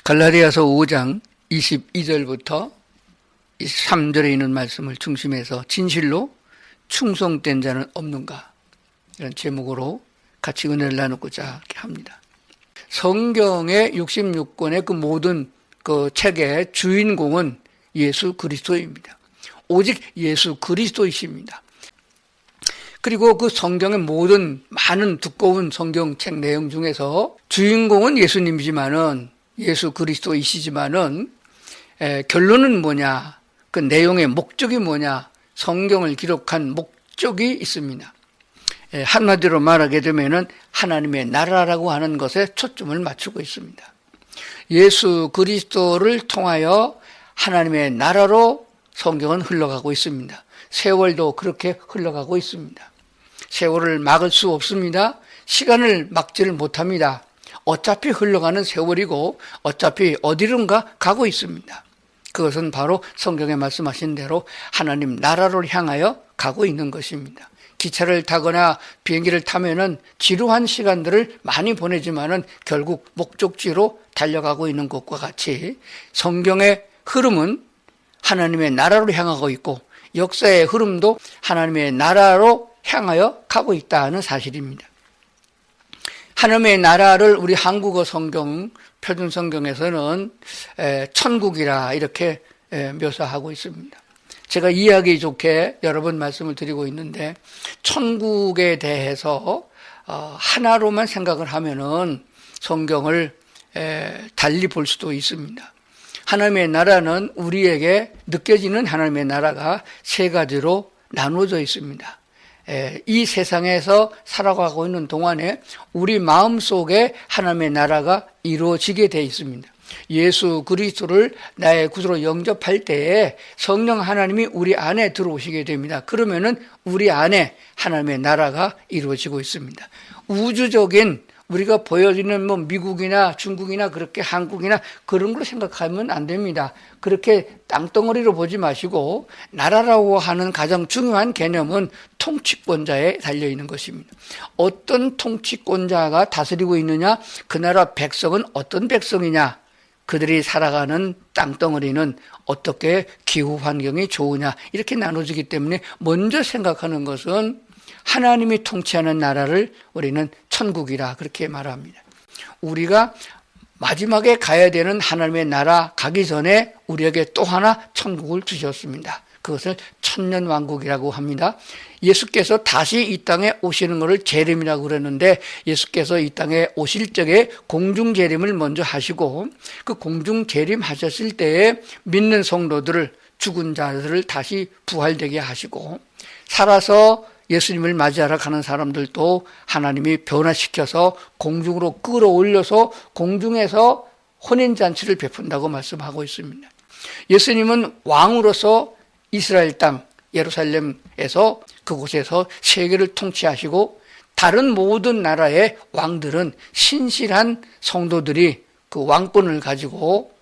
갈라디아서 5장 22절부터 23절에 있는 말씀을 중심해서 진실로 충성된 자는 없는가, 이런 제목으로 같이 은혜를 나누고자 합니다. 성경의 66권의 그 모든 그 책의 주인공은 예수 그리스도입니다. 오직 예수 그리스도이십니다. 그리고 그 성경의 모든 많은 두꺼운 성경책 내용 중에서 주인공은 예수님이지만은 예수 그리스도이시지만은 결론은 뭐냐, 그 내용의 목적이 뭐냐, 성경을 기록한 목적이 있습니다. 한마디로 말하게 되면은 하나님의 나라라고 하는 것에 초점을 맞추고 있습니다. 예수 그리스도를 통하여 하나님의 나라로 성경은 흘러가고 있습니다. 세월도 그렇게 흘러가고 있습니다. 세월을 막을 수 없습니다. 시간을 막지를 못합니다. 어차피 흘러가는 세월이고 어차피 어디론가 가고 있습니다. 그것은 바로 성경에 말씀하신 대로 하나님 나라를 향하여 가고 있는 것입니다. 기차를 타거나 비행기를 타면은 지루한 시간들을 많이 보내지만은 결국 목적지로 달려가고 있는 것과 같이 성경의 흐름은 하나님의 나라로 향하고 있고 역사의 흐름도 하나님의 나라로 향하여 가고 있다는 사실입니다. 하나님의 나라를 우리 한국어 성경, 표준 성경에서는 천국이라 이렇게 묘사하고 있습니다. 제가 이해하기 좋게 여러 번 말씀을 드리고 있는데, 천국에 대해서 하나로만 생각을 하면은 성경을 달리 볼 수도 있습니다. 하나님의 나라는 우리에게 느껴지는 하나님의 나라가 세 가지로 나누어져 있습니다. 이 세상에서 살아가고 있는 동안에 우리 마음속에 하나님의 나라가 이루어지게 되어 있습니다. 예수 그리스도를 나의 구주로 영접할 때에 성령 하나님이 우리 안에 들어오시게 됩니다. 그러면은 우리 안에 하나님의 나라가 이루어지고 있습니다. 우주적인 우리가 보여지는 미국이나 중국이나 그렇게 한국이나 그런 걸 생각하면 안 됩니다. 그렇게 땅덩어리로 보지 마시고 나라라고 하는 가장 중요한 개념은 통치권자에 달려있는 것입니다. 어떤 통치권자가 다스리고 있느냐, 그 나라 백성은 어떤 백성이냐, 그들이 살아가는 땅덩어리는 어떻게 기후 환경이 좋으냐, 이렇게 나눠지기 때문에 먼저 생각하는 것은 하나님이 통치하는 나라를 우리는 천국이라 그렇게 말합니다. 우리가 마지막에 가야 되는 하나님의 나라 가기 전에 우리에게 또 하나 천국을 주셨습니다. 그것을 천년왕국이라고 합니다. 예수께서 다시 이 땅에 오시는 것을 재림이라고 그러는데, 예수께서 이 땅에 오실 적에 공중재림을 먼저 하시고, 그 공중재림 하셨을 때에 믿는 성도들을, 죽은 자들을 다시 부활되게 하시고, 살아서 예수님을 맞이하러 가는 사람들도 하나님이 변화시켜서 공중으로 끌어올려서 공중에서 혼인잔치를 베푼다고 말씀하고 있습니다. 예수님은 왕으로서 이스라엘 땅 예루살렘에서 그곳에서 세계를 통치하시고, 다른 모든 나라의 왕들은 신실한 성도들이 그 왕권을 가지고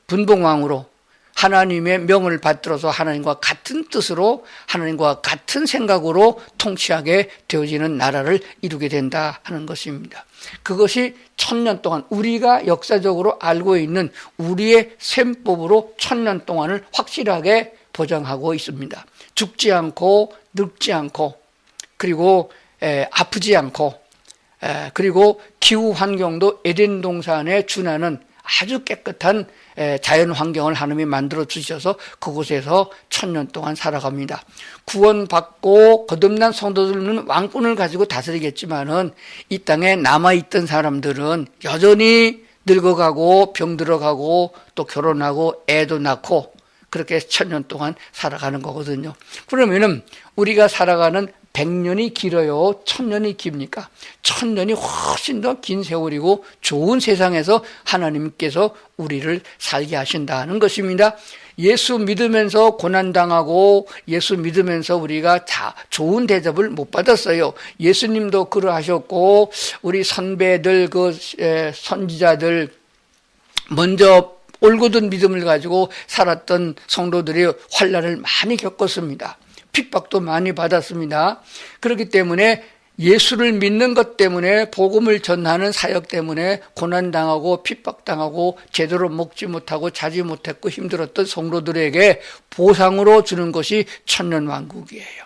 분봉왕으로 하나님의 명을 받들어서 하나님과 같은 뜻으로 하나님과 같은 생각으로 통치하게 되어지는 나라를 이루게 된다 하는 것입니다. 그것이 천년 동안 우리가 역사적으로 알고 있는 우리의 셈법으로 천년 동안을 확실하게 보장하고 있습니다. 죽지 않고 늙지 않고, 그리고 아프지 않고, 그리고 기후 환경도 에덴 동산에 준하는 아주 깨끗한 자연 환경을 하나님이 만들어 주셔서 그곳에서 천년 동안 살아갑니다. 구원받고 거듭난 성도들은 왕권을 가지고 다스리겠지만은 이 땅에 남아있던 사람들은 여전히 늙어가고 병들어가고 또 결혼하고 애도 낳고 그렇게 천년 동안 살아가는 거거든요. 그러면은 우리가 살아가는 100년이 길어요? 1000년이 깁니까? 1000년이 훨씬 더 긴 세월이고 좋은 세상에서 하나님께서 우리를 살게 하신다는 것입니다. 예수 믿으면서 고난당하고 예수 믿으면서 우리가 좋은 대접을 못 받았어요. 예수님도 그러하셨고, 우리 선배들, 선지자들, 먼저 올곧은 믿음을 가지고 살았던 성도들이 환난을 많이 겪었습니다. 핍박도 많이 받았습니다. 그렇기 때문에 예수를 믿는 것 때문에, 복음을 전하는 사역 때문에 고난당하고 핍박당하고 제대로 먹지 못하고 자지 못했고 힘들었던 성도들에게 보상으로 주는 것이 천년왕국이에요.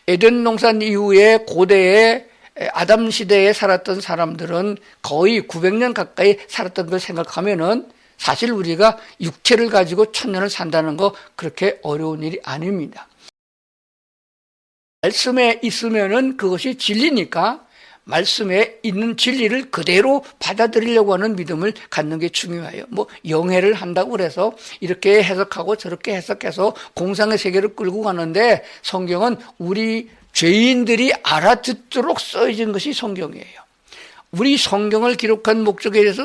에덴 동산 이후에 고대에 아담 시대에 살았던 사람들은 거의 900년 가까이 살았던 걸 생각하면은 사실 우리가 육체를 가지고 천년을 산다는 거 그렇게 어려운 일이 아닙니다. 말씀에 있으면은 그것이 진리니까 말씀에 있는 진리를 그대로 받아들이려고 하는 믿음을 갖는 게 중요해요. 뭐 영해를 한다고 그래서 이렇게 해석하고 저렇게 해석해서 공상의 세계를 끌고 가는데, 성경은 우리 죄인들이 알아듣도록 써진 것이 성경이에요. 우리 성경을 기록한 목적에 대해서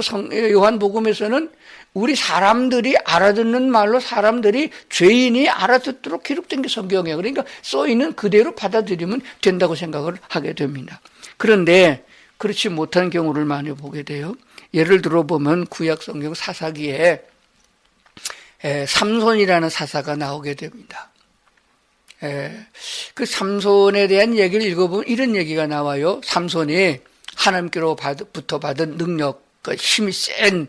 요한복음에서는 우리 사람들이 알아듣는 말로 사람들이, 죄인이 알아듣도록 기록된 게 성경이에요. 그러니까 써있는 그대로 받아들이면 된다고 생각을 하게 됩니다. 그런데 그렇지 못한 경우를 많이 보게 돼요. 예를 들어 보면 구약 성경 사사기에 삼손이라는 사사가 나오게 됩니다. 그 삼손에 대한 얘기를 읽어보면 이런 얘기가 나와요. 삼손이 하나님께로부터 받은 능력, 힘이 센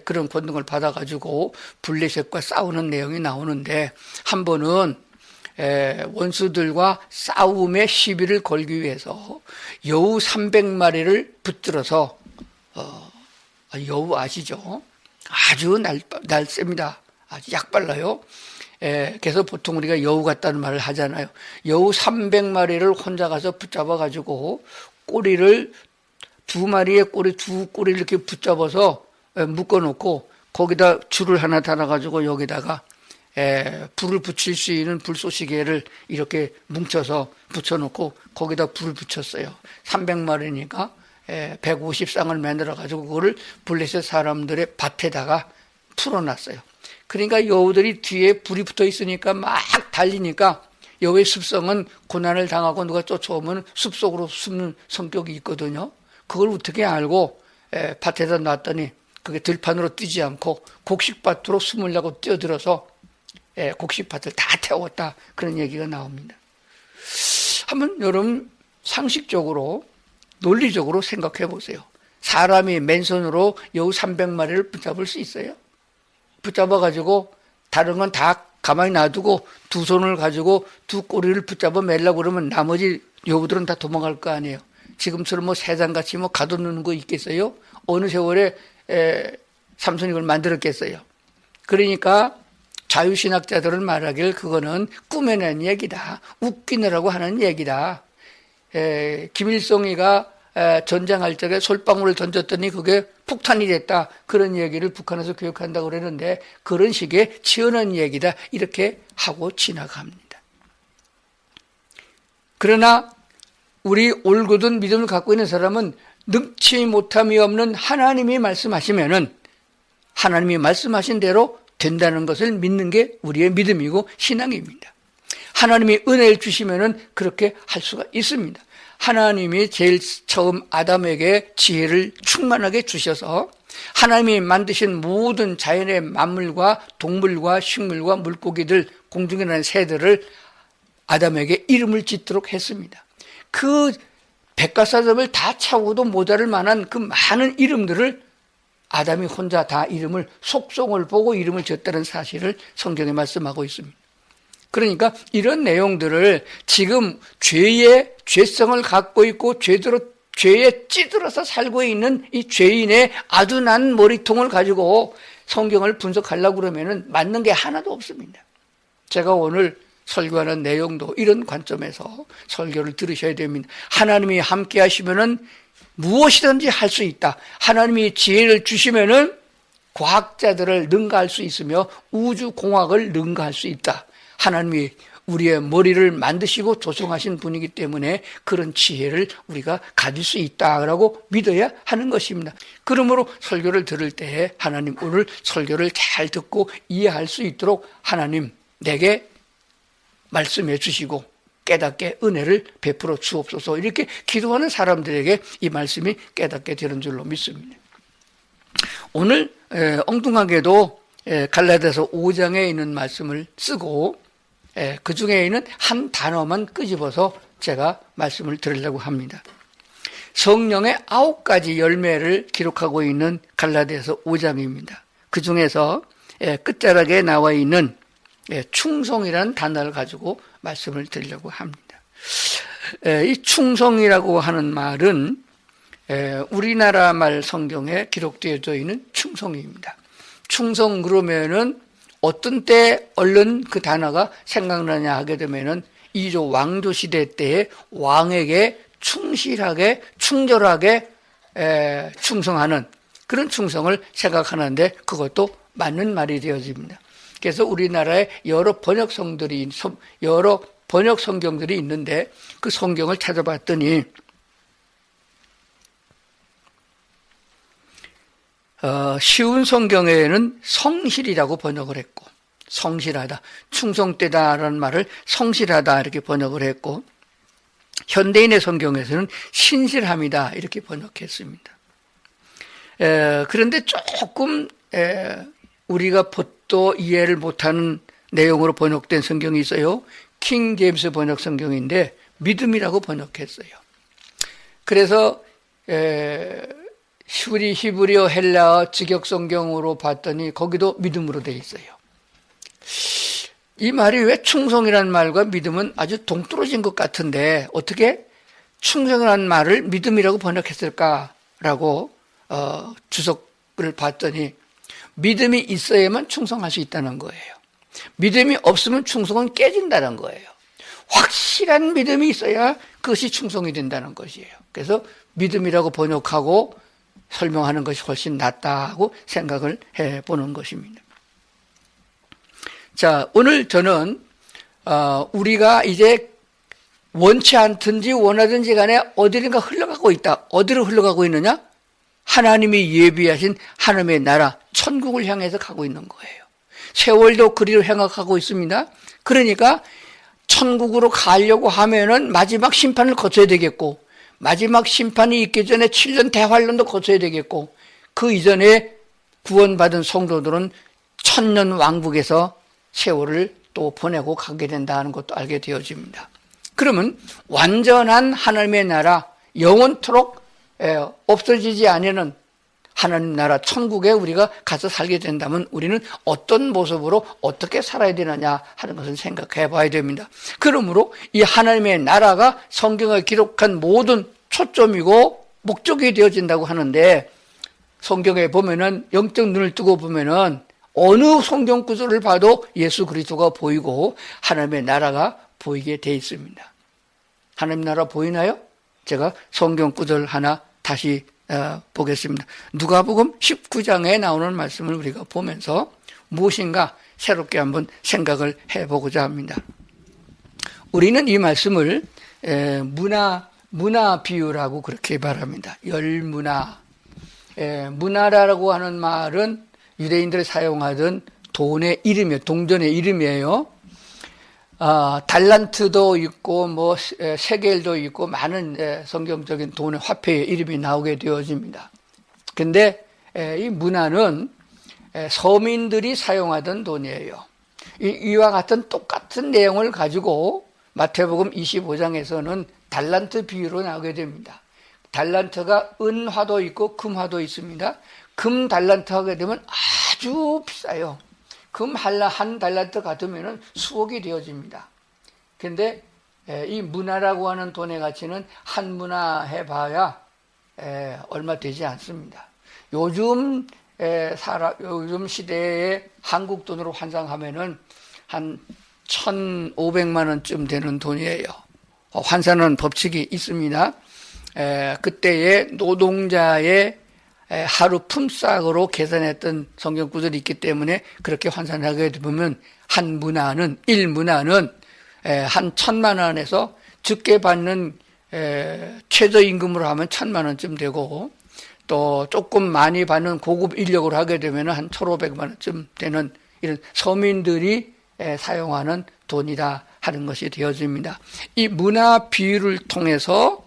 그런 권능을 받아가지고 블레셋과 싸우는 내용이 나오는데, 한 번은 원수들과 싸움의 시비를 걸기 위해서 여우 300마리를 붙들어서, 여우 아시죠? 아주 날쌔입니다. 아주 약발라요. 그래서 보통 우리가 여우 같다는 말을 하잖아요. 여우 300마리를 혼자 가서 붙잡아가지고 꼬리를, 두 마리의 꼬리, 두 꼬리를 이렇게 붙잡아서 묶어놓고 거기다 줄을 하나 달아가지고 여기다가 불을 붙일 수 있는 불쏘시개를 이렇게 뭉쳐서 붙여놓고 거기다 불을 붙였어요. 300마리니까 150쌍을 만들어가지고 그거를 블레셋 사람들의 밭에다가 풀어놨어요. 그러니까 여우들이 뒤에 불이 붙어 있으니까 막 달리니까, 여우의 습성은 고난을 당하고 누가 쫓아오면 숲속으로 숨는 성격이 있거든요. 그걸 어떻게 알고 밭에다 놨더니 그게 들판으로 뛰지 않고 곡식밭으로 숨으려고 뛰어들어서 곡식밭을 다 태웠다, 그런 얘기가 나옵니다. 한번 여러분 상식적으로 논리적으로 생각해 보세요. 사람이 맨손으로 여우 300마리를 붙잡을 수 있어요? 붙잡아가지고 다른 건 다 가만히 놔두고 두 손을 가지고 두 꼬리를 붙잡아 매려고 그러면 나머지 여우들은 다 도망갈 거 아니에요. 지금처럼 뭐 새장같이 뭐 가둬놓는 거 있겠어요? 어느 세월에 삼손이 그걸 만들었겠어요? 그러니까 자유신학자들은 말하길 그거는 꾸며낸 얘기다, 웃기느라고 하는 얘기다. 김일성이가 전쟁할 적에 솔방울을 던졌더니 그게 폭탄이 됐다, 그런 얘기를 북한에서 교육한다고 그러는데 그런 식의 치어낸 얘기다, 이렇게 하고 지나갑니다. 그러나 우리 올곧은 믿음을 갖고 있는 사람은 능치 못함이 없는 하나님이 말씀하시면은 하나님이 말씀하신 대로 된다는 것을 믿는 게 우리의 믿음이고 신앙입니다. 하나님이 은혜를 주시면은 그렇게 할 수가 있습니다. 하나님이 제일 처음 아담에게 지혜를 충만하게 주셔서 하나님이 만드신 모든 자연의 만물과 동물과 식물과 물고기들, 공중에 나는 새들을 아담에게 이름을 짓도록 했습니다. 그 백과사전을 다 차고도 모자랄 만한 그 많은 이름들을 아담이 혼자 다 이름을, 속성을 보고 이름을 지었다는 사실을 성경에 말씀하고 있습니다. 그러니까 이런 내용들을 지금 죄의 죄성을 갖고 있고 죄에 찌들어서 살고 있는 이 죄인의 아주 난 머리통을 가지고 성경을 분석하려고 그러면은 맞는 게 하나도 없습니다. 제가 오늘 설교하는 내용도 이런 관점에서 설교를 들으셔야 됩니다. 하나님이 함께 하시면은 무엇이든지 할 수 있다. 하나님이 지혜를 주시면은 과학자들을 능가할 수 있으며 우주공학을 능가할 수 있다. 하나님이 우리의 머리를 만드시고 조성하신 분이기 때문에 그런 지혜를 우리가 가질 수 있다라고 믿어야 하는 것입니다. 그러므로 설교를 들을 때에 하나님, 오늘 설교를 잘 듣고 이해할 수 있도록 하나님 내게 말씀해 주시고 깨닫게 은혜를 베풀어 주옵소서, 이렇게 기도하는 사람들에게 이 말씀이 깨닫게 되는 줄로 믿습니다. 오늘 엉뚱하게도 갈라디아서 5장에 있는 말씀을 쓰고 그 중에 있는 한 단어만 끄집어서 제가 말씀을 드리려고 합니다. 성령의 9가지 열매를 기록하고 있는 갈라디아서 5장입니다. 그 중에서 끝자락에 나와 있는 충성이라는 단어를 가지고 말씀을 드리려고 합니다. 이 충성이라고 하는 말은 우리나라 말 성경에 기록되어져 있는 충성입니다. 충성 그러면은 어떤 때 얼른 그 단어가 생각나냐 하게 되면은 이조 왕조 시대 때에 왕에게 충실하게 충절하게 충성하는 그런 충성을 생각하는데 그것도 맞는 말이 되어집니다. 그래서 우리나라에 여러 번역 성경들이 있는데 그 성경을 찾아봤더니 쉬운 성경에는 성실이라고 번역을 했고 성실하다, 충성되다라는 말을 성실하다 이렇게 번역을 했고 현대인의 성경에서는 신실함이다 이렇게 번역했습니다. 그런데 조금 우리가 보통 이해를 못하는 내용으로 번역된 성경이 있어요. 킹 제임스 번역 성경인데 믿음이라고 번역했어요. 그래서 히브리어 헬라어 직역 성경으로 봤더니 거기도 믿음으로 되어 있어요. 이 말이 왜 충성이라는 말과 믿음은 아주 동떨어진 것 같은데 어떻게 충성이라는 말을 믿음이라고 번역했을까라고 주석을 봤더니 믿음이 있어야만 충성할 수 있다는 거예요. 믿음이 없으면 충성은 깨진다는 거예요. 확실한 믿음이 있어야 그것이 충성이 된다는 것이에요. 그래서 믿음이라고 번역하고 설명하는 것이 훨씬 낫다고 생각을 해보는 것입니다. 자, 오늘 저는 우리가 이제 원치 않든지 원하든지 간에 어디론가 흘러가고 있다. 어디로 흘러가고 있느냐? 하나님이 예비하신 하나님의 나라 천국을 향해서 가고 있는 거예요. 세월도 그리로 향하고 있습니다. 그러니까 천국으로 가려고 하면은 마지막 심판을 거쳐야 되겠고 마지막 심판이 있기 전에 7년 대환란도 거쳐야 되겠고 그 이전에 구원받은 성도들은 천년 왕국에서 세월을 또 보내고 가게 된다는 것도 알게 되어집니다. 그러면 완전한 하나님의 나라 영원토록 없어지지 않는 하나님 나라 천국에 우리가 가서 살게 된다면 우리는 어떤 모습으로 어떻게 살아야 되느냐 하는 것을 생각해 봐야 됩니다. 그러므로 이 하나님의 나라가 성경에 기록한 모든 초점이고 목적이 되어진다고 하는데 성경에 보면은 영적 눈을 뜨고 보면은 어느 성경 구절을 봐도 예수 그리스도가 보이고 하나님의 나라가 보이게 돼 있습니다. 하나님 나라 보이나요? 제가 성경 구절 하나 다시 보겠습니다. 누가복음 19장에 나오는 말씀을 우리가 보면서 무엇인가 새롭게 한번 생각을 해보고자 합니다. 우리는 이 말씀을 문화 비유라고 그렇게 말합니다. 열문화. 문화라고 하는 말은 유대인들이 사용하던 돈의 이름이에요. 동전의 이름이에요. 달란트도 있고 뭐 세겔도 있고 많은 성경적인 돈의 화폐의 이름이 나오게 되어집니다. 근데 이 문화는 서민들이 사용하던 돈이에요. 이와 같은 똑같은 내용을 가지고 마태복음 25장에서는 달란트 비유로 나오게 됩니다. 달란트가 은화도 있고 금화도 있습니다. 금 달란트 하게 되면 아주 비싸요. 금 한 달란트 같으면 수억이 되어집니다. 그런데 이 문화라고 하는 돈의 가치는 한 문화 해봐야 얼마 되지 않습니다. 요즘 시대에 한국 돈으로 환산하면은 한 1,500만 원쯤 되는 돈이에요. 환산하는 법칙이 있습니다. 그때의 노동자의 하루 품삯으로 계산했던 성경 구절이 있기 때문에 그렇게 환산하게 보면 한 문화는 1문화는 한 1,000만 원에서 적게 받는 최저임금으로 하면 1,000만 원쯤 되고 또 조금 많이 받는 고급 인력으로 하게 되면 한 1,500만 원쯤 되는 이런 서민들이 사용하는 돈이다 하는 것이 되어집니다. 이 문화 비유를 통해서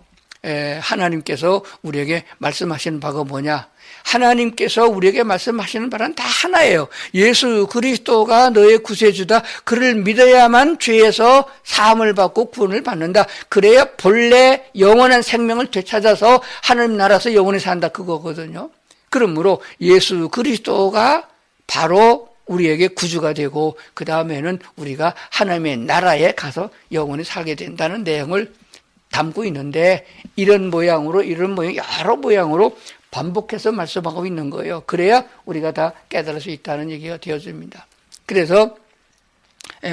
하나님께서 우리에게 말씀하시는 바가 뭐냐? 하나님께서 우리에게 말씀하시는 바는 다 하나예요. 예수 그리스도가 너의 구세주다. 그를 믿어야만 죄에서 사함을 받고 구원을 받는다. 그래야 본래 영원한 생명을 되찾아서 하나님 나라에서 영원히 산다. 그거거든요. 그러므로 예수 그리스도가 바로 우리에게 구주가 되고 그 다음에는 우리가 하나님의 나라에 가서 영원히 살게 된다는 내용을 담고 있는데 이런 모양으로 여러 모양으로 반복해서 말씀하고 있는 거예요. 그래야 우리가 다 깨달을 수 있다는 얘기가 되어집니다. 그래서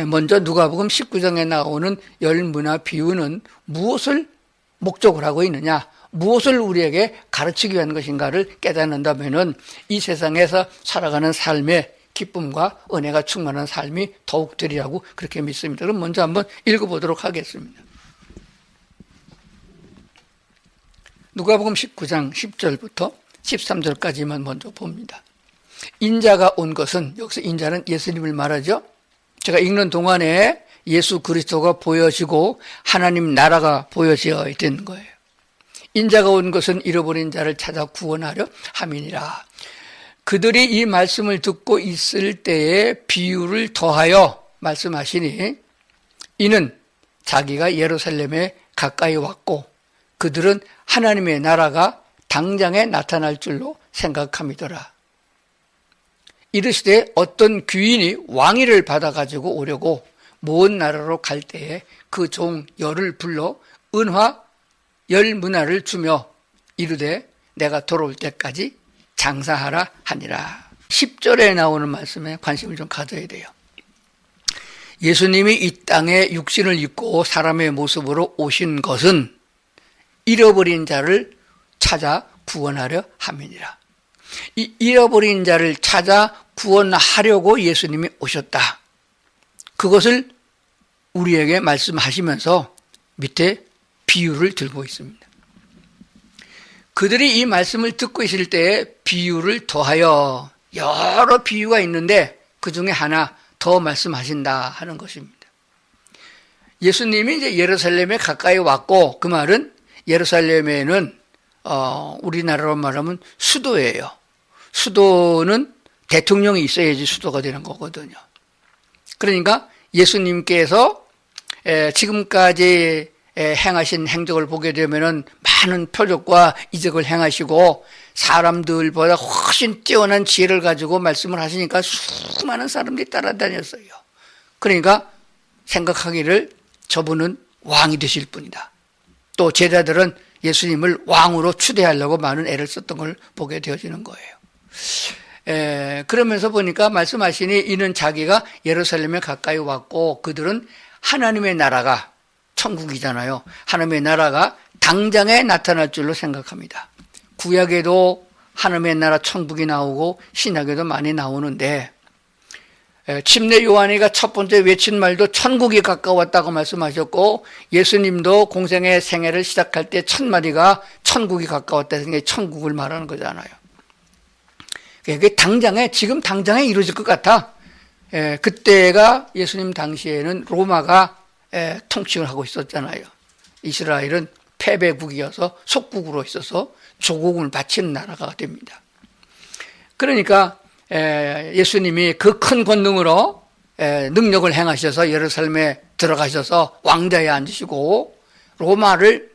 먼저 누가복음 19장에 나오는 열 문화 비유는 무엇을 목적으로 하고 있느냐, 무엇을 우리에게 가르치기 위한 것인가를 깨닫는다면은 이 세상에서 살아가는 삶의 기쁨과 은혜가 충만한 삶이 더욱 되리라고 그렇게 믿습니다. 그럼 먼저 한번 읽어보도록 하겠습니다. 누가복음 19장 10절부터 13절까지만 먼저 봅니다. 인자가 온 것은, 여기서 인자는 예수님을 말하죠. 제가 읽는 동안에 예수 그리스도가 보여지고 하나님 나라가 보여져야 되는 거예요. 인자가 온 것은 잃어버린 자를 찾아 구원하려 함이니라. 그들이 이 말씀을 듣고 있을 때에 비유를 더하여 말씀하시니 이는 자기가 예루살렘에 가까이 왔고 그들은 하나님의 나라가 당장에 나타날 줄로 생각함이더라. 이르시되 어떤 귀인이 왕위를 받아가지고 오려고 먼 나라로 갈 때에 그 종 열을 불러 은화 10문화를 주며 이르되 내가 돌아올 때까지 장사하라 하니라. 10절에 나오는 말씀에 관심을 좀 가져야 돼요. 예수님이 이 땅에 육신을 입고 사람의 모습으로 오신 것은 잃어버린 자를 찾아 구원하려 함이니라. 이 잃어버린 자를 찾아 구원하려고 예수님이 오셨다. 그것을 우리에게 말씀하시면서 밑에 비유를 들고 있습니다. 그들이 이 말씀을 듣고 있을 때에 비유를 더하여, 여러 비유가 있는데 그 중에 하나 더 말씀하신다 하는 것입니다. 예수님이 이제 예루살렘에 가까이 왔고, 그 말은 예루살렘에는 우리나라로 말하면 수도예요. 수도는 대통령이 있어야지 수도가 되는 거거든요. 그러니까 예수님께서 지금까지 행하신 행적을 보게 되면은 많은 표적과 이적을 행하시고 사람들보다 훨씬 뛰어난 지혜를 가지고 말씀을 하시니까 수많은 사람들이 따라다녔어요. 그러니까 생각하기를 저분은 왕이 되실 분이다. 또 제자들은 예수님을 왕으로 추대하려고 많은 애를 썼던 걸 보게 되어지는 거예요. 그러면서 보니까 말씀하시니 이는 자기가 예루살렘에 가까이 왔고 그들은 하나님의 나라가 천국이잖아요. 하나님의 나라가 당장에 나타날 줄로 생각합니다. 구약에도 하나님의 나라 천국이 나오고 신약에도 많이 나오는데 침례 요한이가 첫 번째 외친 말도 천국이 가까웠다고 말씀하셨고 예수님도 공생의 생애를 시작할 때 첫 마디가 천국이 가까웠다 해서 천국을 말하는 거잖아요. 그게 당장에, 지금 당장에 이루어질 것 같아. 그때가 예수님 당시에는 로마가 통치를 하고 있었잖아요. 이스라엘은 패배국이어서 속국으로 있어서 조국을 바치는 나라가 됩니다. 그러니까 예수님이 그 큰 권능으로 능력을 행하셔서 예루살렘에 들어가셔서 왕좌에 앉으시고 로마를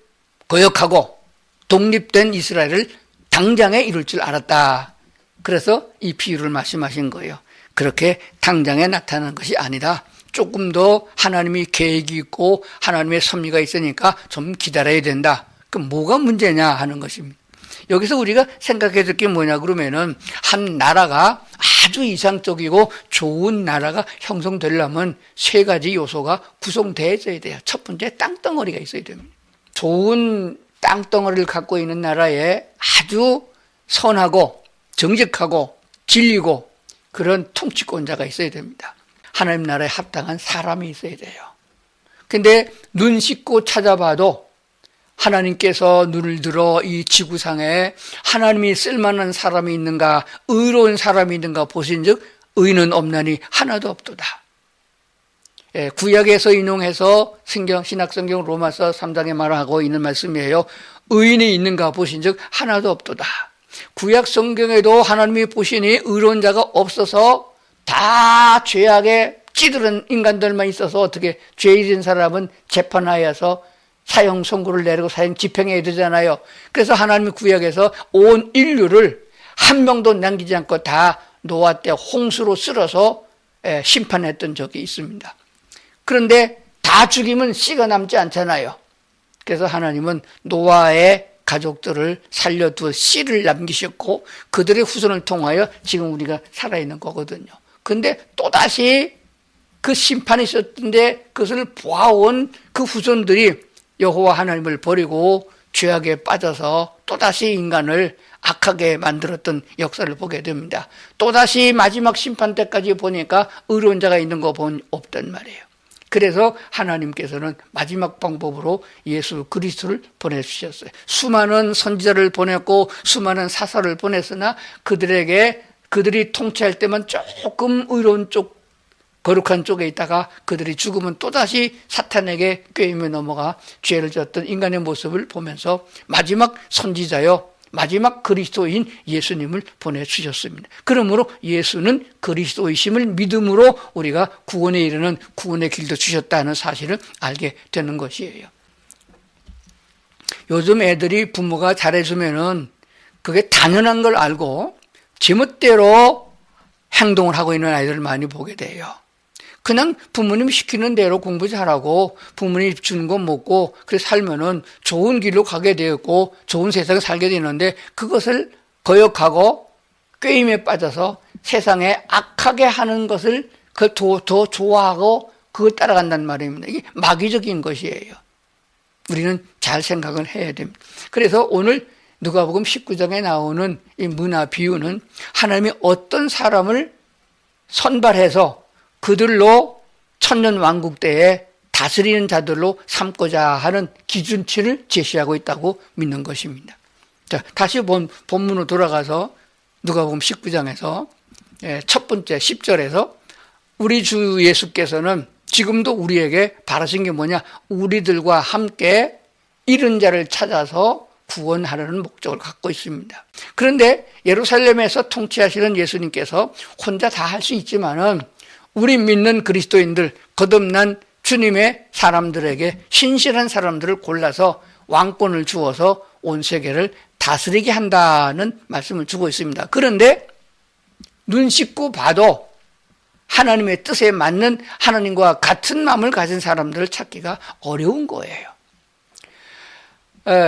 거역하고 독립된 이스라엘을 당장에 이룰 줄 알았다. 그래서 이 비유를 말씀하신 거예요. 그렇게 당장에 나타나는 것이 아니라 조금 더 하나님이 계획이 있고 하나님의 섭리가 있으니까 좀 기다려야 된다. 그럼 뭐가 문제냐 하는 것입니다. 여기서 우리가 생각해야 될 게 뭐냐 그러면은 한 나라가 아주 이상적이고 좋은 나라가 형성되려면 세 가지 요소가 구성되어야 돼요. 첫 번째 땅덩어리가 있어야 됩니다. 좋은 땅덩어리를 갖고 있는 나라에 아주 선하고 정직하고 진리고 그런 통치권자가 있어야 됩니다. 하나님 나라에 합당한 사람이 있어야 돼요. 근데 눈 씻고 찾아봐도 하나님께서 눈을 들어 이 지구상에 하나님이 쓸만한 사람이 있는가, 의로운 사람이 있는가 보신즉 의는 없나니 하나도 없도다. 구약에서 인용해서 신약성경 로마서 3장에 말하고 있는 말씀이에요. 의인이 있는가 보신즉 하나도 없도다. 구약 성경에도 하나님이 보시니 의로운 자가 없어서 다 죄악에 찌들은 인간들만 있어서 어떻게 죄인 사람은 재판하여서 사형 선고를 내리고 사형 집행해야 되잖아요. 그래서 하나님이 구약에서 온 인류를 한 명도 남기지 않고 다 노아 때 홍수로 쓸어서 심판했던 적이 있습니다. 그런데 다 죽이면 씨가 남지 않잖아요. 그래서 하나님은 노아의 가족들을 살려두어 씨를 남기셨고 그들의 후손을 통하여 지금 우리가 살아있는 거거든요. 근데 또다시 그 심판이 있었는데 그것을 보아온 그 후손들이 여호와 하나님을 버리고 죄악에 빠져서 또다시 인간을 악하게 만들었던 역사를 보게 됩니다. 또다시 마지막 심판 때까지 보니까 의로운 자가 있는 거 없단 말이에요. 그래서 하나님께서는 마지막 방법으로 예수 그리스도를 보내주셨어요. 수많은 선지자를 보냈고 수많은 사사를 보냈으나 그들이 통치할 때만 조금 의로운 쪽, 거룩한 쪽에 있다가 그들이 죽으면 또다시 사탄에게 꾀임에 넘어가 죄를 졌던 인간의 모습을 보면서 마지막 선지자요, 마지막 그리스도인 예수님을 보내주셨습니다. 그러므로 예수는 그리스도이심을 믿음으로 우리가 구원에 이르는 구원의 길도 주셨다는 사실을 알게 되는 것이에요. 요즘 애들이 부모가 잘해주면은 그게 당연한 걸 알고 제멋대로 행동을 하고 있는 아이들을 많이 보게 돼요. 그냥 부모님 시키는 대로 공부 잘하고 부모님 주는 거 먹고 그래서 살면은 좋은 길로 가게 되었고 좋은 세상에 살게 되는데 그것을 거역하고 꾀임에 빠져서 세상에 악하게 하는 것을 더 좋아하고 그걸 따라간단 말입니다. 이게 마귀적인 것이에요. 우리는 잘 생각을 해야 됩니다. 그래서 오늘 누가복음 19장에 나오는 이 문화 비유는 하나님이 어떤 사람을 선발해서 그들로 천년 왕국 때에 다스리는 자들로 삼고자 하는 기준치를 제시하고 있다고 믿는 것입니다. 자, 다시 본문으로 돌아가서 누가복음 19장에서 첫 번째 10절에서 우리 주 예수께서는 지금도 우리에게 바라신 게 뭐냐? 우리들과 함께 잃은 자를 찾아서 구원하려는 목적을 갖고 있습니다. 그런데 예루살렘에서 통치하시는 예수님께서 혼자 다 할 수 있지만은 우리 믿는 그리스도인들, 거듭난 주님의 사람들에게 신실한 사람들을 골라서 왕권을 주어서 온 세계를 다스리게 한다는 말씀을 주고 있습니다. 그런데 눈 씻고 봐도 하나님의 뜻에 맞는 하나님과 같은 마음을 가진 사람들을 찾기가 어려운 거예요.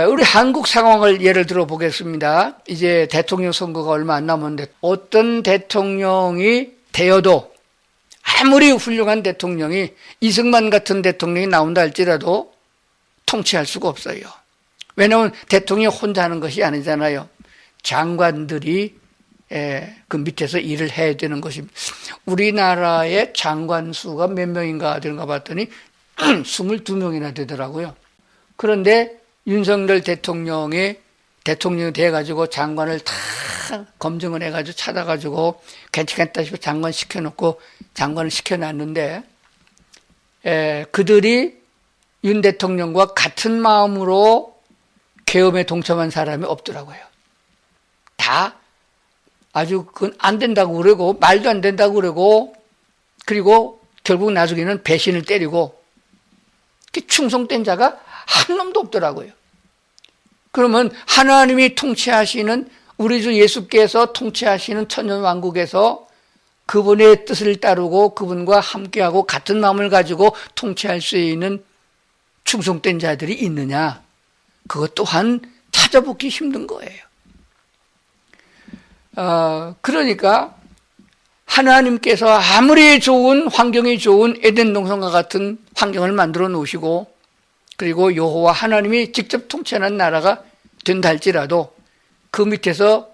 우리 한국 상황을 예를 들어 보겠습니다. 이제 대통령 선거가 얼마 안 남았는데 어떤 대통령이 되어도 아무리 훌륭한 대통령이 이승만 같은 대통령이 나온다 할지라도 통치할 수가 없어요. 왜냐하면 대통령이 혼자 하는 것이 아니잖아요. 장관들이 그 밑에서 일을 해야 되는 것입니다. 우리나라의 장관 수가 몇 명인가 되는가 봤더니 22명이나 되더라고요. 그런데 윤석열 대통령이 돼가지고 장관을 다 검증을 해가지고 찾아가지고 괜찮겠다 싶어 장관 시켜놓고 장관을 시켜놨는데 그들이 윤 대통령과 같은 마음으로 계엄에 동참한 사람이 없더라고요. 다 아주 그건 안 된다고 그러고 말도 안 된다고 그러고 그리고 결국 나중에는 배신을 때리고 충성된 자가 한 놈도 없더라고요. 그러면 하나님이 통치하시는 우리 주 예수께서 통치하시는 천년왕국에서 그분의 뜻을 따르고 그분과 함께하고 같은 마음을 가지고 통치할 수 있는 충성된 자들이 있느냐? 그것 또한 찾아보기 힘든 거예요. 그러니까 하나님께서 아무리 좋은 환경이 좋은 에덴 동산과 같은 환경을 만들어 놓으시고 그리고 여호와 하나님이 직접 통치하는 나라가 된다 할지라도 그 밑에서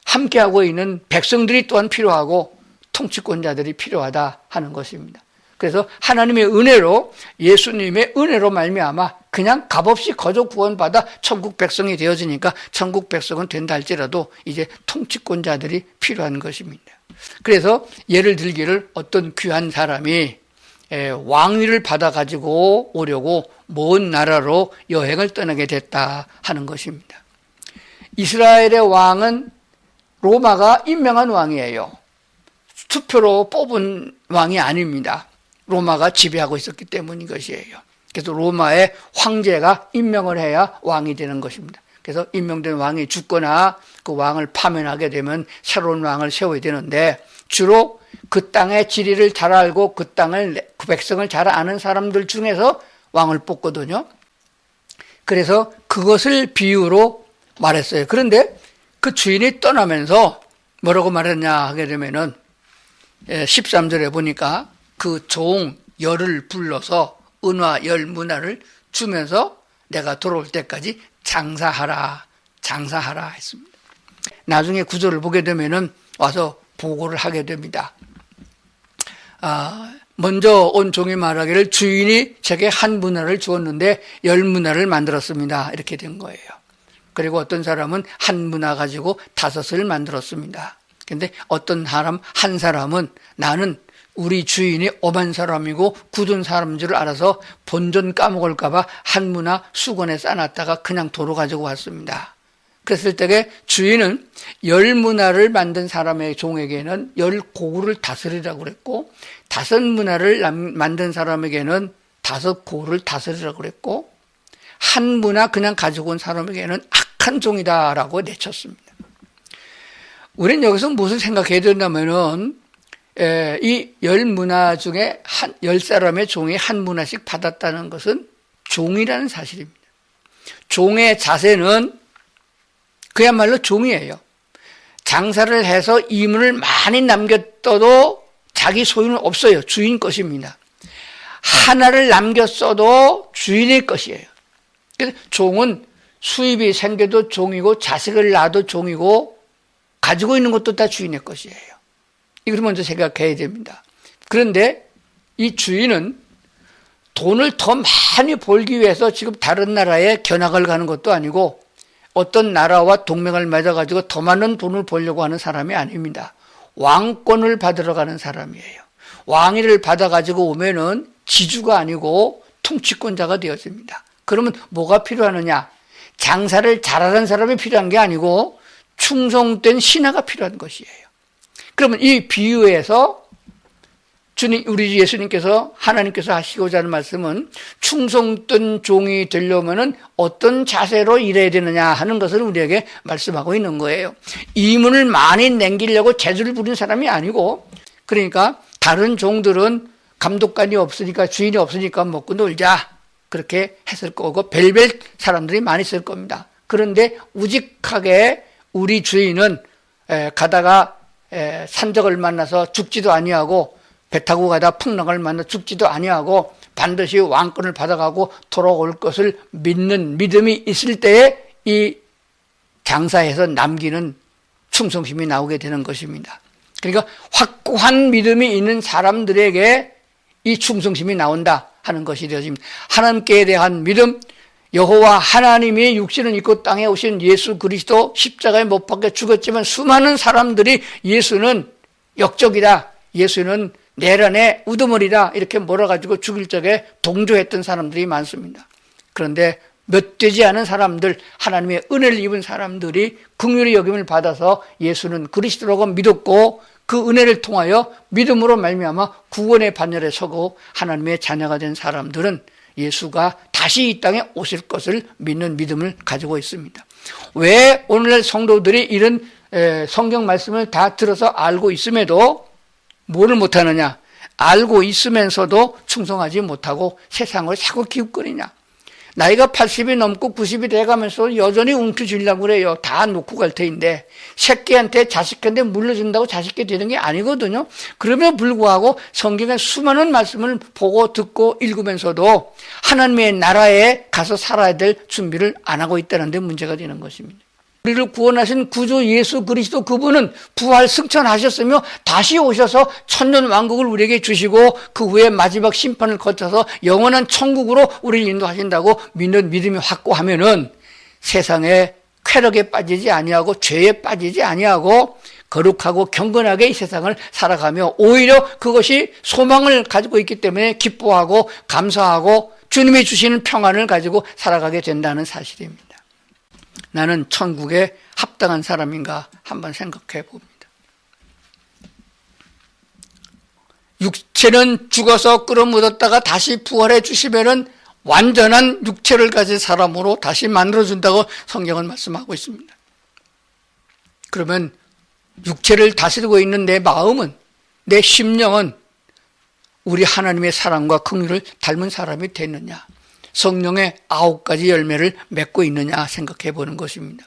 함께하고 있는 백성들이 또한 필요하고 통치권자들이 필요하다 하는 것입니다. 그래서 하나님의 은혜로 예수님의 은혜로 말미암아 그냥 값없이 거저 구원받아 천국 백성이 되어지니까 천국 백성은 된다 할지라도 이제 통치권자들이 필요한 것입니다. 그래서 예를 들기를 어떤 귀한 사람이 왕위를 받아가지고 오려고 먼 나라로 여행을 떠나게 됐다 하는 것입니다. 이스라엘의 왕은 로마가 임명한 왕이에요. 투표로 뽑은 왕이 아닙니다. 로마가 지배하고 있었기 때문인 것이에요. 그래서 로마의 황제가 임명을 해야 왕이 되는 것입니다. 그래서 임명된 왕이 죽거나 그 왕을 파면하게 되면 새로운 왕을 세워야 되는데, 주로 그 땅의 지리를 잘 알고 그 백성을 잘 아는 사람들 중에서 왕을 뽑거든요. 그래서 그것을 비유로 말했어요. 그런데 그 주인이 떠나면서 뭐라고 말했냐 하게 되면은 13절에 보니까 그 종 열을 불러서 은화 열 문화를 주면서 내가 돌아올 때까지 장사하라 했습니다. 나중에 구절을 보게 되면은 와서 보고를 하게 됩니다. 먼저 온 종이 말하기를 주인이 제게 한 문화를 주었는데 열 문화를 만들었습니다. 이렇게 된 거예요. 그리고 어떤 사람은 한 문화 가지고 5을 만들었습니다. 근데 어떤 사람, 한 사람은 나는 우리 주인이 엄한 사람이고 굳은 사람인 줄 알아서 본전 까먹을까봐 한 문화 수건에 싸놨다가 그냥 도로 가지고 왔습니다. 그랬을 때에 주인은 열 문화를 만든 사람의 종에게는 열 고구를 다스리라고 그랬고, 5 문화를 만든 사람에게는 5 고구를 다스리라고 그랬고, 한 문화 그냥 가지고 온 사람에게는 악한 종이다라고 내쳤습니다. 우리는 여기서 무슨 생각해야 된다면은 이 열 문화 중에 10사람의 종이 한 문화씩 받았다는 것은 종이라는 사실입니다. 종의 자세는 그야말로 종이에요. 장사를 해서 이문을 많이 남겼어도 자기 소유는 없어요. 주인 것입니다. 하나를 남겼어도 주인의 것이에요. 그래서 종은 수입이 생겨도 종이고 자식을 낳아도 종이고 가지고 있는 것도 다 주인의 것이에요. 이걸 먼저 생각해야 됩니다. 그런데 이 주인은 돈을 더 많이 벌기 위해서 지금 다른 나라에 견학을 가는 것도 아니고 어떤 나라와 동맹을 맺어가지고 더 많은 돈을 벌려고 하는 사람이 아닙니다. 왕권을 받으러 가는 사람이에요. 왕위를 받아가지고 오면은 지주가 아니고 통치권자가 되어집니다. 그러면 뭐가 필요하느냐? 장사를 잘하는 사람이 필요한 게 아니고 충성된 신하가 필요한 것이에요. 그러면 이 비유에서 우리 예수님께서 하나님께서 하시고자 하는 말씀은 충성된 종이 되려면은 어떤 자세로 일해야 되느냐 하는 것을 우리에게 말씀하고 있는 거예요. 이문을 많이 남기려고 재주를 부린 사람이 아니고, 그러니까 다른 종들은 감독관이 없으니까 주인이 없으니까 먹고 놀자 그렇게 했을 거고 별별 사람들이 많이 있을 겁니다. 그런데 우직하게 우리 주인은 가다가 산적을 만나서 죽지도 아니하고 배 타고 가다 풍랑을 만나 죽지도 아니하고 반드시 왕권을 받아가고 돌아올 것을 믿는 믿음이 있을 때에 이 장사에서 남기는 충성심이 나오게 되는 것입니다. 그러니까 확고한 믿음이 있는 사람들에게 이 충성심이 나온다 하는 것이 되어집니다. 하나님께 대한 믿음, 여호와 하나님이 육신을 입고 땅에 오신 예수 그리스도 십자가에 못 박혀 죽었지만 수많은 사람들이 예수는 역적이다, 예수는 내란의 우두머리다 이렇게 몰아가지고 죽일 적에 동조했던 사람들이 많습니다. 그런데 몇 되지 않은 사람들, 하나님의 은혜를 입은 사람들이 긍휼의 여김을 받아서 예수는 그리스도라고 믿었고 그 은혜를 통하여 믿음으로 말미암아 구원의 반열에 서고 하나님의 자녀가 된 사람들은 예수가 다시 이 땅에 오실 것을 믿는 믿음을 가지고 있습니다. 왜 오늘날 성도들이 이런 성경 말씀을 다 들어서 알고 있음에도 뭐를 못하느냐? 알고 있으면서도 충성하지 못하고 세상을 자꾸 기웃거리냐? 나이가 80이 넘고 90이 돼가면서 여전히 움켜쥐려고 그래요. 다 놓고 갈 테인데 새끼한테 자식한테 물려준다고 자식이 되는 게 아니거든요. 그럼에도 불구하고 성경의 수많은 말씀을 보고 듣고 읽으면서도 하나님의 나라에 가서 살아야 될 준비를 안 하고 있다는 데 문제가 되는 것입니다. 우리를 구원하신 구주 예수 그리스도 그분은 부활 승천하셨으며 다시 오셔서 천년 왕국을 우리에게 주시고 그 후에 마지막 심판을 거쳐서 영원한 천국으로 우리를 인도하신다고 믿는 믿음이 확고하면은 세상에 쾌락에 빠지지 아니하고 죄에 빠지지 아니하고 거룩하고 경건하게 이 세상을 살아가며 오히려 그것이 소망을 가지고 있기 때문에 기뻐하고 감사하고 주님이 주시는 평안을 가지고 살아가게 된다는 사실입니다. 나는 천국에 합당한 사람인가 한번 생각해 봅니다. 육체는 죽어서 끌어묻었다가 다시 부활해 주시면은 완전한 육체를 가진 사람으로 다시 만들어준다고 성경은 말씀하고 있습니다. 그러면 육체를 다스리고 있는 내 마음은, 내 심령은 우리 하나님의 사랑과 긍휼을 닮은 사람이 됐느냐, 성령의 9가지 열매를 맺고 있느냐 생각해 보는 것입니다.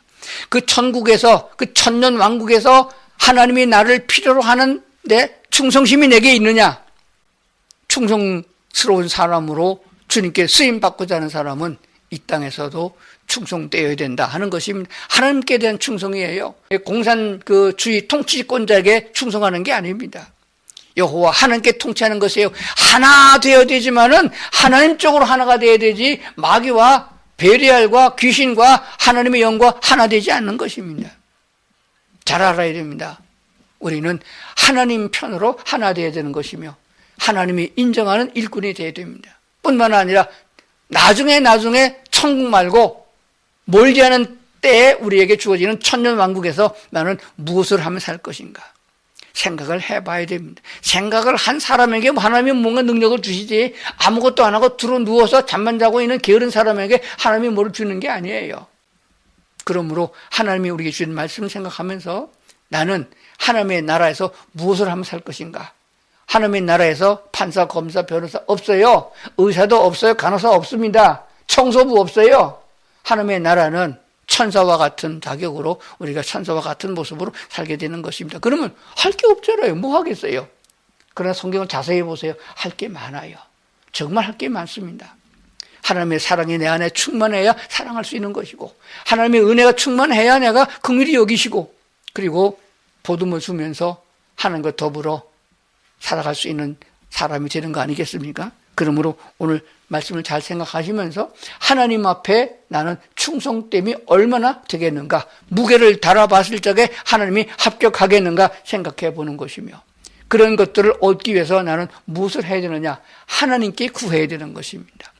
그 천국에서, 그 천년 왕국에서 하나님이 나를 필요로 하는 내 충성심이 내게 있느냐, 충성스러운 사람으로 주님께 쓰임받고자 하는 사람은 이 땅에서도 충성되어야 된다 하는 것입니다. 하나님께 대한 충성이에요. 공산주의 통치권자에게 충성하는 게 아닙니다. 여호와 하나님께 통치하는 것이에요. 하나 되어야 되지만은 하나님 쪽으로 하나가 되어야 되지, 마귀와 베리알과 귀신과 하나님의 영과 하나 되지 않는 것입니다. 잘 알아야 됩니다. 우리는 하나님 편으로 하나 되어야 되는 것이며 하나님이 인정하는 일꾼이 되어야 됩니다. 뿐만 아니라 나중에 천국 말고 멀지 않은 때에 우리에게 주어지는 천년 왕국에서 나는 무엇을 하면 살 것인가 생각을 해봐야 됩니다. 생각을 한 사람에게 하나님이 뭔가 능력을 주시지, 아무것도 안 하고 들어 누워서 잠만 자고 있는 게으른 사람에게 하나님이 뭘 주는 게 아니에요. 그러므로 하나님이 우리에게 주신 말씀을 생각하면서 나는 하나님의 나라에서 무엇을 하면 살 것인가. 하나님의 나라에서 판사, 검사, 변호사 없어요. 의사도 없어요. 간호사 없습니다. 청소부 없어요. 하나님의 나라는 천사와 같은 자격으로 우리가 천사와 같은 모습으로 살게 되는 것입니다. 그러면 할 게 없잖아요. 뭐 하겠어요? 그러나 성경을 자세히 보세요. 할 게 많아요. 정말 할 게 많습니다. 하나님의 사랑이 내 안에 충만해야 사랑할 수 있는 것이고, 하나님의 은혜가 충만해야 내가 긍휼히 여기시고, 그리고 보듬어 주면서 하나님과 더불어 살아갈 수 있는 사람이 되는 거 아니겠습니까? 그러므로 오늘 말씀을 잘 생각하시면서 하나님 앞에 나는 충성됨이 얼마나 되겠는가, 무게를 달아봤을 적에 하나님이 합격하겠는가 생각해 보는 것이며, 그런 것들을 얻기 위해서 나는 무엇을 해야 되느냐, 하나님께 구해야 되는 것입니다.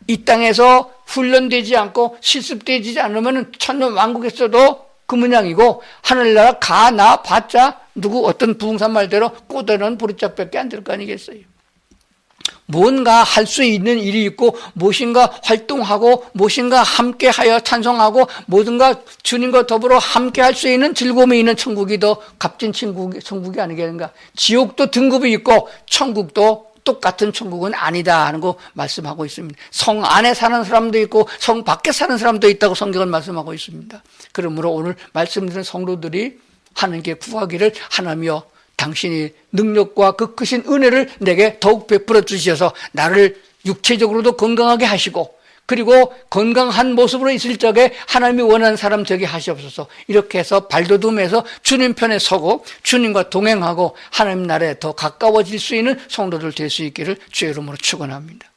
이 땅에서 훈련되지 않고 실습되지 않으면 천년 왕국에서도 그 모양이고, 하늘나라 가나 봤자 누구 어떤 부흥사 말대로 꼬다는 보리짝밖에 안 될 거 아니겠어요. 뭔가 할 수 있는 일이 있고, 무엇인가 활동하고, 무엇인가 함께하여 찬송하고, 뭐든가 주님과 더불어 함께 할 수 있는 즐거움이 있는 천국이 더 값진 천국이 아니겠는가. 지옥도 등급이 있고 천국도 똑같은 천국은 아니다 하는 거 말씀하고 있습니다. 성 안에 사는 사람도 있고 성 밖에 사는 사람도 있다고 성경은 말씀하고 있습니다. 그러므로 오늘 말씀드린 성도들이 하나님께 구하기를, 하나님이여 당신이 능력과 그 크신 은혜를 내게 더욱 베풀어 주셔서 나를 육체적으로도 건강하게 하시고, 그리고 건강한 모습으로 있을 적에 하나님이 원하는 사람 되게 하시옵소서. 이렇게 해서 발돋움해서 주님 편에 서고 주님과 동행하고 하나님 나라에 더 가까워질 수 있는 성도들 될 수 있기를 주의 이름으로 축원합니다.